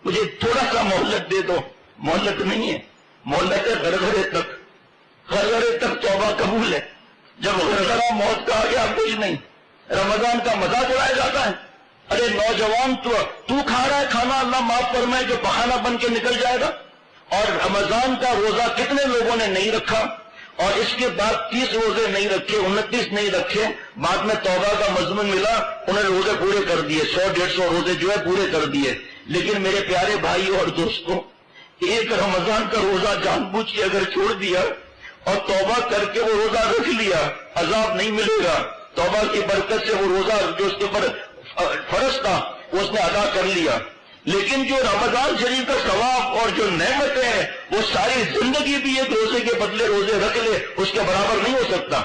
مجھے تھوڑا سا مہلت دے دو. مہلت نہیں ہے، مہلت ہے غرغرے تک. غرغرے تک توبہ قبول ہے. جب غرغرہ موت کا آ گیا کچھ نہیں. رمضان کا مذاق اڑایا جاتا ہے. ارے نوجوان تو کھا رہا ہے کھانا، اللہ معاف فرمائے، جو بہانہ بن کے نکل جائے گا. اور رمضان کا روزہ کتنے لوگوں نے نہیں رکھا، اور اس کے بعد 30 روزے نہیں رکھے، 29 نہیں رکھے، بعد میں توبہ کا مضمون ملا، انہوں نے روزے پورے کر دیے، 100-150 روزے جو ہے پورے کر دیے. لیکن میرے پیارے بھائی اور دوستوں، ایک رمضان کا روزہ جان بوجھ کے اگر چھوڑ دیا اور توبہ کر کے وہ روزہ رکھ لیا، عذاب نہیں ملے گا. توبہ کی برکت سے وہ روزہ جو اس کے اوپر فرض تھا وہ اس نے ادا کر لیا. لیکن جو رمضان شریف کا ثواب اور جو نعمتیں ہیں وہ ساری زندگی بھی ایک روزے کے بدلے روزے رکھ لے اس کے برابر نہیں ہو سکتا.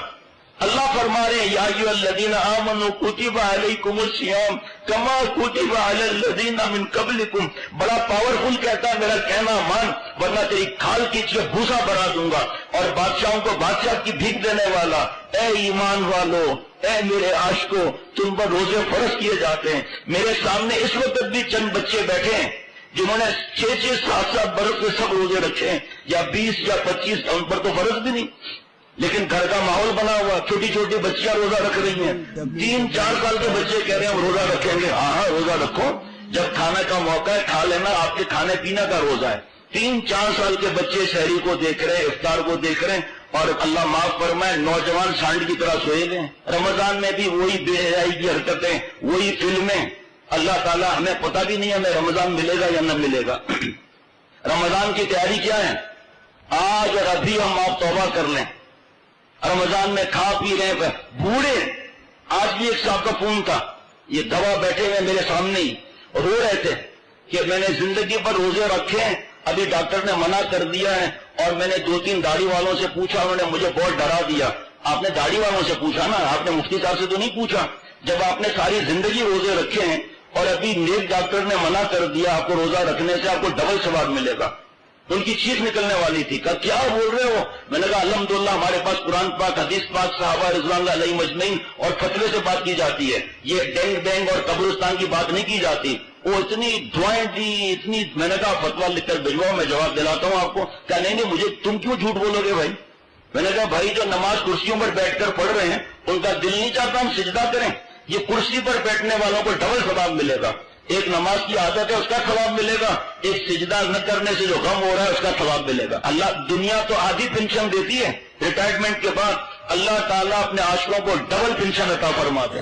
اللہ فرما رہے ہیں یا ایھا الذین آمنوا کتب علیکم الصیام کما کتب علی الذین من قبلکم. بڑا پاورفل کہتا ہے میرا کہنا مان ورنہ تیری کھال کھینچ کے بھوسا بنا دوں گا. اور بادشاہوں کو بادشاہ کی بھیک دینے والا، اے ایمان والو، اے میرے عاشقو، تم پر روزے فرض کیے جاتے ہیں. میرے سامنے اس وقت بھی چند بچے بیٹھے ہیں جنہوں نے 6-6 7-7 برس سے سب روزے رکھے ہیں، یا 20 یا 25، ان پر تو فرض بھی نہیں. لیکن گھر کا ماحول بنا ہوا، چھوٹی چھوٹی بچیاں روزہ رکھ رہی ہیں. 3-4 سال کے بچے کہہ رہے ہیں ہم روزہ رکھیں گے. ہاں روزہ رکھو، جب کھانے کا موقع ہے کھا لینا، آپ کے کھانے پینے کا روزہ ہے. 3-4 سال کے بچے شہری کو دیکھ رہے ہیں، افطار کو دیکھ رہے ہیں، اور اللہ معاف فرمائے نوجوان سانڈ کی طرح سوئے گئے. رمضان میں بھی وہی بے حیائی کی حرکتیں، وہی فلمیں. اللہ تعالیٰ ہمیں پتہ بھی نہیں ہمیں رمضان ملے گا یا نہ ملے گا. رمضان کی تیاری کیا ہے؟ آج اور ابھی ہم آپ توبہ کر لیں. رمضان میں کھا پی رہے ہیں بوڑھے. آج بھی ایک صاحب کا فون تھا، یہ دوا بیٹھے ہوئے میرے سامنے ہی رو رہے تھے کہ میں نے زندگی پر روزے رکھے ہیں، ابھی ڈاکٹر نے منع کر دیا ہے، اور میں نے 2-3 داڑھی والوں سے پوچھا، انہوں نے مجھے بہت ڈرا دیا. آپ نے داڑھی والوں سے پوچھا نا، آپ نے مفتی صاحب سے تو نہیں پوچھا. جب آپ نے ساری زندگی روزے رکھے ہیں اور ابھی نیک ڈاکٹر نے منع کر دیا آپ کو روزہ رکھنے سے، آپ کو ڈبل ثواب ملے گا. ان کی چیخ نکلنے والی تھی. کہا کیا بول رہے ہو؟ میں نے کہا الحمدللہ ہمارے پاس قرآن پاک، حدیث پاک، صحابہ رضوان اللہ علیہم اجمعین اور فتوے سے بات کی جاتی ہے. یہ ڈینگ بینگ اور قبرستان کی بات نہیں کی جاتی. وہ اتنی دعائیں دی اتنی. میں نے کہا فتویٰ لکھ کر بھجواؤ، میں جواب دلاتا ہوں آپ کو. کہا نہیں مجھے تم کیوں جھوٹ بولو گے بھائی؟ میں نے کہا بھائی جو نماز کرسیوں پر بیٹھ کر پڑھ رہے ہیں ان کا دل نہیں چاہتا ہم سجدہ کریں. یہ کرسی پر بیٹھنے والوں کو ڈبل ثواب ملے گا. ایک نماز کی عادت ہے اس کا ثواب ملے گا، ایک سجدہ نہ کرنے سے جو غم ہو رہا ہے اس کا ثواب ملے گا. اللہ دنیا تو آدھی پینشن دیتی ہے، ریٹائرمنٹ کے بعد اللہ تعالیٰ اپنے عاشقوں کو ڈبل پینشن عطا فرماتے ہیں.